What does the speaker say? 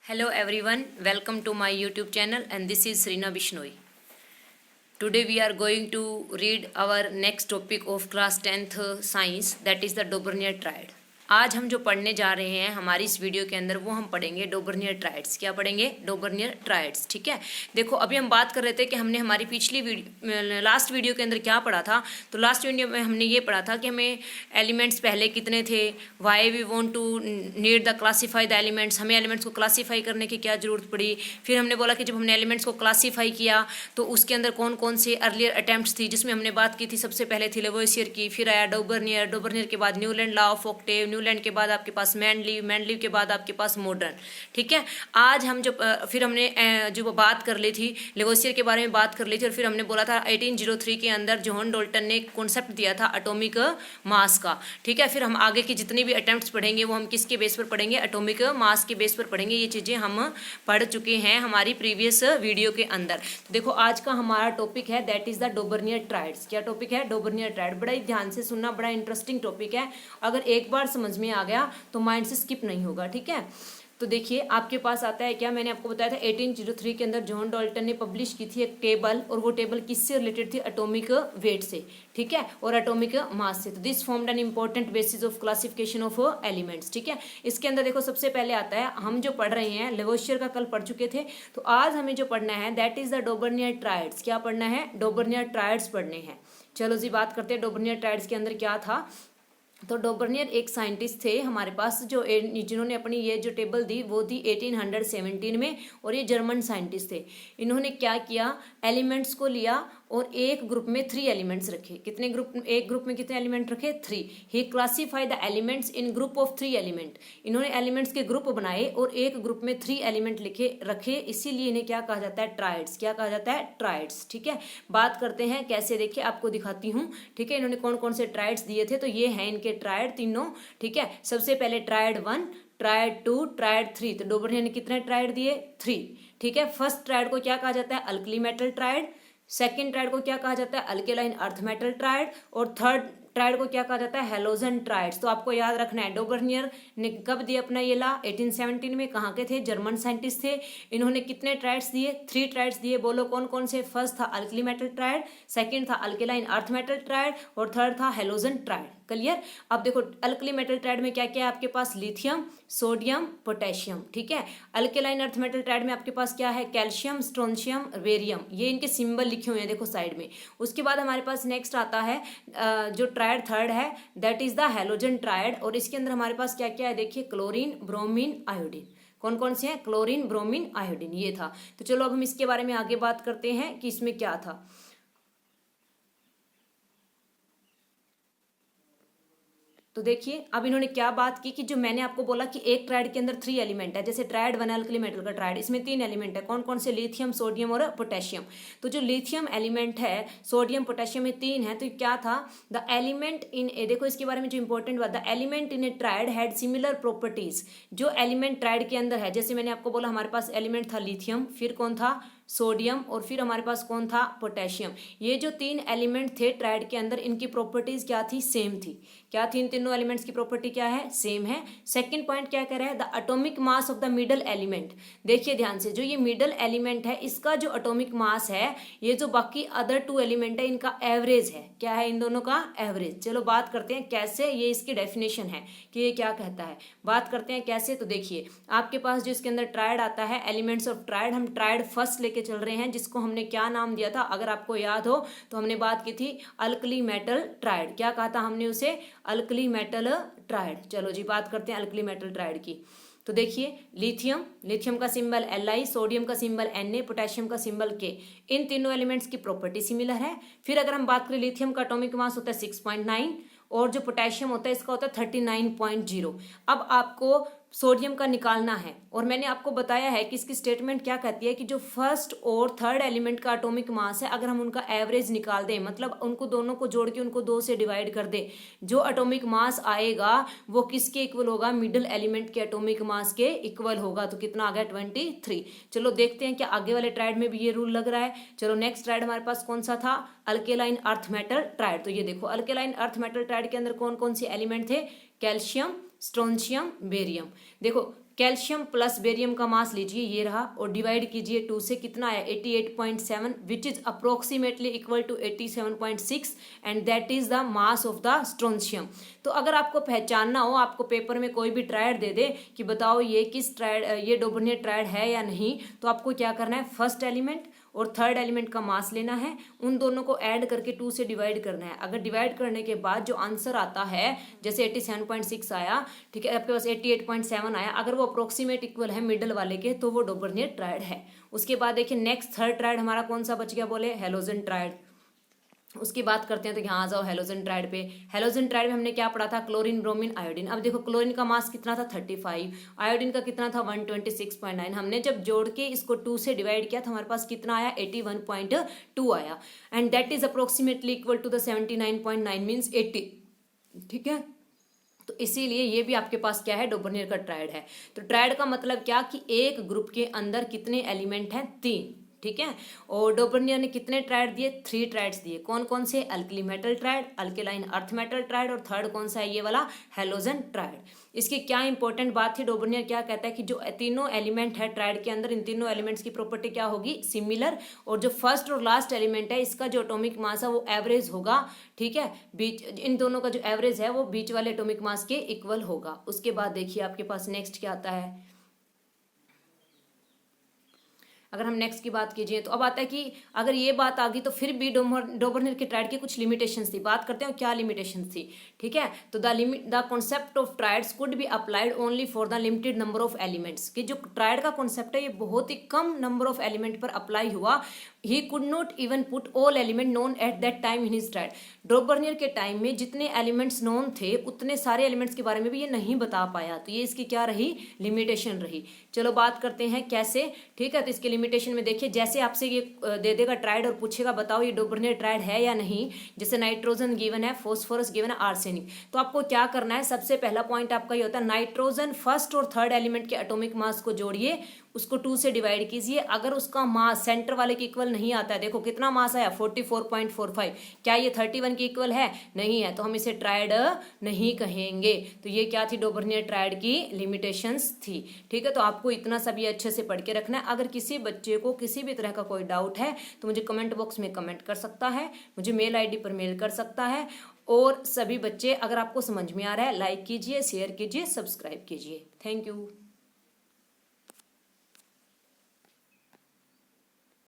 Hello everyone, welcome to my YouTube channel and this is Srina Bishnoi. Today we are going to read our next topic of class 10th science, that is the Dobrnyer triad. आज हम जो पढ़ने जा रहे हैं हमारी इस video के अंदर वो हम पढ़ेंगे डोबर्नियर ट्रायड्स। क्या पढ़ेंगे? डोबर्नियर ट्रायड्स। ठीक है, देखो अभी हम बात कर रहे थे कि हमने हमारी लास्ट वीडियो के अंदर क्या पढ़ा था। तो लास्ट वीडियो में हमने ये पढ़ा था कि हमें एलिमेंट्स पहले कितने थे, why we want to need the classify the elements, हमें एलिमेंट्स को क्लासीफाई करने की क्या जरूरत पड़ी। फिर हमने बोला कि जब हमने एलिमेंट्स को क्लासीफाई किया तो उसके अंदर कौन कौन से अर्लियर अटैम्प्ट्स थी, जिसमें हमने बात की थी सबसे पहले थी लेवोइसियर की, फिर आया डोबर्नियर, डोबर्नियर के बाद Newland law of octave, Newland के बाद आपके पास मैंडलीव, मैंडलीव के बाद आपके पास मॉडर्न। ठीक है, आज हम जो फिर हमने जो बात कर ली थी लेवोइसियर के बारे में बात कर ली थी, और फिर हमने बोला था 1803 के अंदर जॉन डाल्टन ने कॉन्सेप्ट दिया था एटॉमिक मास का। ठीक है, फिर हम आगे की जितनी भी अटेम्प्ट्स पढ़ेंगे वो हम किसके बेस पर पढ़ेंगे? एटॉमिक मास के बेस पर पढ़ेंगे। ये चीज़ें हम पढ़ चुके हैं हमारी प्रीवियस वीडियो के अंदर। तो देखो आज का हमारा टॉपिक है दैट इज द डोबर्नियर ट्रायड्स। क्या टॉपिक है? डोबर्नियर ट्रायड। बड़ा ही ध्यान से सुनना, बड़ा इंटरेस्टिंग टॉपिक है। अगर एक बार समझ में आ गया तो माइंड से स्किप नहीं होगा। ठीक है, तो देखिए आपके पास आता है क्या, मैंने आपको बताया था 1803 के अंदर जॉन डाल्टन ने पब्लिश की थी एक टेबल, और वो टेबल किससे रिलेटेड थी? एटॉमिक वेट से। ठीक है, और एटॉमिक मास से। तो this formed an important basis of classification of elements. ठीक है, इसके अंदर देखो सबसे पहले आता है, हम जो पढ़ रहे हैं लेवोइसियर का कल पढ़ चुके थे, तो आज हमें जो पढ़ना है दैट इज द डोबर्नियर ट्रायड्स। क्या पढ़ना है? डोबर्नियर ट्रायड्स पढ़ने हैं। चलो जी बात करते हैं डोबर्नियर ट्रायड्स के अंदर क्या था। तो डोबर्नियर एक साइंटिस्ट थे हमारे पास जो जिन्होंने अपनी ये जो टेबल दी वो दी 1817 में, और ये जर्मन साइंटिस्ट थे। इन्होंने क्या किया, एलिमेंट्स को लिया और एक ग्रुप में 3 एलिमेंट्स रखे। कितने ग्रुप? एक ग्रुप में कितने एलिमेंट रखे? 3। He classify the elements in group of 3 element. इन्होंने एलिमेंट्स के ग्रुप बनाए और एक ग्रुप में 3 एलिमेंट लिखे रखे, इसीलिए इन्हें क्या कहा जाता है? ट्रायड्स। क्या कहा जाता है? ट्रायड्स। ठीक है, बात करते हैं कैसे, देखिए आपको दिखाती हूँ। ठीक है, इन्होंने कौन कौन से ट्रायड्स दिए थे, तो ये हैं इनके ट्रायड तीनों। ठीक है, सबसे पहले ट्रायड 1, ट्रायड 2, ट्रायड 3। तो डोबर्नियर ने कितने ट्रायड दिए? 3। ठीक है, फर्स्ट ट्रायड को क्या कहा जाता है? Alkali metal triad. Second triad को क्या कहा जाता है? Alkaline earth metal triad. और थर्ड ट्रायड को क्या कहा जाता है? Halogen triads. तो आपको याद रखना है डोबर्नियर ने कब दिया अपना ये ला? 1817 में। कहाँ के थे? जर्मन साइंटिस्ट थे। इन्होंने कितने ट्रायड्स दिए? 3 ट्रायड्स दिए। बोलो कौन कौन से? फर्स्ट था अल्कली मेटल ट्रायड, सेकंड था अल्केलाइन अर्थ मेटल ट्रायड, और थर्ड था हेलोजन ट्रायड। क्लियर? अब देखो अल्कली मेटल ट्रायड में क्या क्या है आपके पास? Lithium, sodium, potassium. ठीक है, अल्केलाइन अर्थ मेटल ट्रायड में आपके पास क्या है? Calcium, strontium, barium. ये इनके सिंबल लिखे हुए हैं देखो साइड में। उसके बाद हमारे पास नेक्स्ट आता है जो ट्रायड थर्ड है that is the halogen triad, और इसके अंदर हमारे पास क्या क्या है देखिए? Chlorine, bromine, iodine. कौन कौन से हैं? क्लोरीन, ब्रोमीन, आयोडीन, ये था। तो चलो अब हम इसके बारे में आगे बात करते हैं कि इसमें क्या था। तो देखिए अब इन्होंने क्या बात की कि जो मैंने आपको बोला कि एक ट्रायड के अंदर 3 एलिमेंट है, जैसे ट्रायड 1 अल्कली मेटल का ट्रायड, इसमें 3 एलिमेंट है। कौन कौन से? लिथियम, सोडियम और पोटेशियम। तो जो लिथियम एलिमेंट है, सोडियम, पोटेशियम में 3 है। तो क्या था? द एलिमेंट इन देखो इसके बारे में जो इंपॉर्टेंट बात, the element in A triad had similar properties. जो एलिमेंट ट्रायड के अंदर है, जैसे मैंने आपको बोला हमारे पास एलिमेंट था लिथियम, फिर कौन था? सोडियम, और फिर हमारे पास कौन था? पोटेशियम। ये जो 3 एलिमेंट थे ट्रायड के अंदर, इनकी प्रॉपर्टीज क्या थी? सेम थी। क्या थी? इन तीनों एलिमेंट्स की प्रॉपर्टी क्या है? सेम है। सेकंड पॉइंट क्या कह रहा है? The atomic mass of the middle element. देखिए ध्यान से, जो ये मिडल एलिमेंट है इसका जो एटॉमिक मास है, ये जो बाकी अदर 2 एलिमेंट है इनका एवरेज है। क्या है? इन दोनों का एवरेज। चलो बात करते हैं कैसे, ये इसकी डेफिनेशन है कि ये क्या कहता है। बात करते हैं कैसे। तो देखिए आपके पास जो इसके अंदर ट्रायड आता है, एलिमेंट्स ऑफ ट्रायड, हम ट्रायड फर्स्ट लेके चल रहे हैं, जिसको हमने क्या नाम दिया था अगर आपको याद हो तो? हमने बात की थी अल्कली मेटल ट्रायड। क्या कहा था हमने उसे? Alkali metal triad. चलो जी बात करते हैं अल्कली मेटल ट्रायड की। तो देखिए लिथियम, लिथियम का सिंबल Li, सोडियम का सिंबल Na, पोटेशियम का सिंबल K। इन तीनों एलिमेंट्स की प्रॉपर्टी सिमिलर है। फिर अगर हम बात करें, लिथियम का एटॉमिक मास होता है 6.9, और जो पोटेशियम होता है इसका होता है 39.0। अब आपको सोडियम का निकालना है, और मैंने आपको बताया है कि इसकी स्टेटमेंट क्या कहती है कि जो फर्स्ट और थर्ड एलिमेंट का एटॉमिक मास है, अगर हम उनका एवरेज निकाल दें, मतलब उनको दोनों को जोड़ के उनको 2 से डिवाइड कर दें, जो एटॉमिक मास आएगा वो किसके इक्वल होगा? मिडिल एलिमेंट के एटॉमिक मास के इक्वल होगा। तो कितना आ गया? 23। चलो देखते हैं क्या आगे वाले ट्रायड में भी ये रूल लग रहा है। चलो नेक्स्ट ट्रायड हमारे पास कौन सा था? Alkaline earth metal triad. तो ये देखो अल्केलाइन अर्थ मेटल ट्रायड के अंदर कौन कौन से एलिमेंट थे? Calcium, strontium, barium. देखो कैल्शियम प्लस बेरियम का मास लीजिए, ये रहा, और डिवाइड कीजिए 2 से, कितना आया 88.7, which is approximately equal to 87.6, and that is the mass of the strontium. तो अगर आपको पहचानना हो, आपको पेपर में कोई भी ट्रायड दे दे कि बताओ ये किस ट्रायड, ये डोबर्नियर ट्रायड है या नहीं, तो आपको क्या करना है, फर्स्ट एलिमेंट और थर्ड एलिमेंट का मास लेना है, उन दोनों को ऐड करके 2 से डिवाइड करना है। अगर डिवाइड करने के बाद जो आंसर आता है, जैसे 87.6 आया, ठीक है, आपके पास 88.7 आया, अगर वो अप्रोक्सीमेट इक्वल है मिडल वाले के, तो वो डोबर्नियर ट्रायड है। उसके बाद देखिए नेक्स्ट थर्ड ट्रायड हमारा कौन सा बच गया, बोले हैलोजन ट्रायड। उसकी बात करते हैं तो यहाँ आ जाओ हैलोजन ट्रायड पे। हैलोजन ट्रायड में हमने क्या पढ़ा था, क्लोरीन, ब्रोमीन, आयोडीन। अब देखो क्लोरीन का मास कितना था 35, आयोडीन का कितना था 126.9। हमने जब जोड़ के इसको 2 से डिवाइड किया तो हमारे पास कितना आया 81.2 आया, and that is approximately equal to the 79.9 means 80। ठीक है, तो इसीलिए ये भी आपके पास क्या है, डोबर्नियर का ट्रायड है। तो ट्रायड का मतलब क्या कि एक ग्रुप के अंदर कितने एलिमेंट हैं, 3। ठीक है, और डोबर्नियर ने कितने ट्रायड दिए, 3 ट्रायड्स दिए। कौन कौन से, alkali metal triad, alkaline earth metal triad, और थर्ड कौन सा है, ये वाला हैलोजन ट्रायड। इसकी क्या इंपॉर्टेंट बात थी, डोबर्नियर क्या कहता है कि जो तीनों एलिमेंट है ट्रायड के अंदर, इन तीनों एलिमेंट्स की प्रॉपर्टी क्या होगी, सिमिलर, और जो फर्स्ट और लास्ट एलिमेंट है इसका जो एटॉमिक मास है वो एवरेज होगा। ठीक है, बीच इन दोनों का जो एवरेज है वो बीच वाले एटॉमिक मास के इक्वल होगा। उसके बाद देखिए आपके पास नेक्स्ट क्या आता है, अगर हम नेक्स्ट की बात कीजिए तो अब आता है कि अगर ये बात आ गई तो फिर भी डोबर्नियर के ट्रायड की कुछ लिमिटेशंस थी। बात करते हैं क्या लिमिटेशंस थी। ठीक है, तो the concept of triads could be applied only for the limited number of elements, कि जो ट्रायड का कॉन्सेप्ट है ये बहुत ही कम नंबर ऑफ एलिमेंट पर अप्लाई हुआ। He could not even put all element known at that time in his triad. Dobereiner के टाइम में जितने एलिमेंट्स नोन थे उतने सारे एलिमेंट्स के बारे में भी ये नहीं बता पाया, तो ये इसकी क्या रही, लिमिटेशन रही। चलो बात करते हैं कैसे। ठीक है, तो इसके लिमिटेशन में देखिए, जैसे आपसे ये दे देगा ट्रायड और पूछेगा बताओ ये डोबर्नियर ट्रायड है या नहीं, जैसे नाइट्रोजन गिवन है, फॉस्फोरस गिवन है, आर्सेनिक, तो आपको क्या करना है, सबसे पहला पॉइंट आपका ये होता है नाइट्रोजन फर्स्ट और थर्ड एलिमेंट के एटॉमिक मास को जोड़िए, उसको 2 से डिवाइड कीजिए। अगर उसका मास सेंटर वाले के इक्वल नहीं आता है, देखो कितना मास आया 44.45, क्या ये 31 के इक्वल है, नहीं है, तो हम इसे ट्रायड नहीं कहेंगे। तो ये क्या थी, डोबर्नियर ट्रायड की लिमिटेशंस थी। ठीक है, तो आपको इतना सभी अच्छे से पढ़ के रखना है। अगर किसी बच्चे को किसी भी तरह का कोई डाउट है तो मुझे कमेंट बॉक्स में कमेंट कर सकता है, मुझे मेल आईडी पर मेल कर सकता है, और सभी बच्चे अगर आपको समझ में आ रहा है लाइक कीजिए, शेयर कीजिए, सब्सक्राइब कीजिए। Thank you.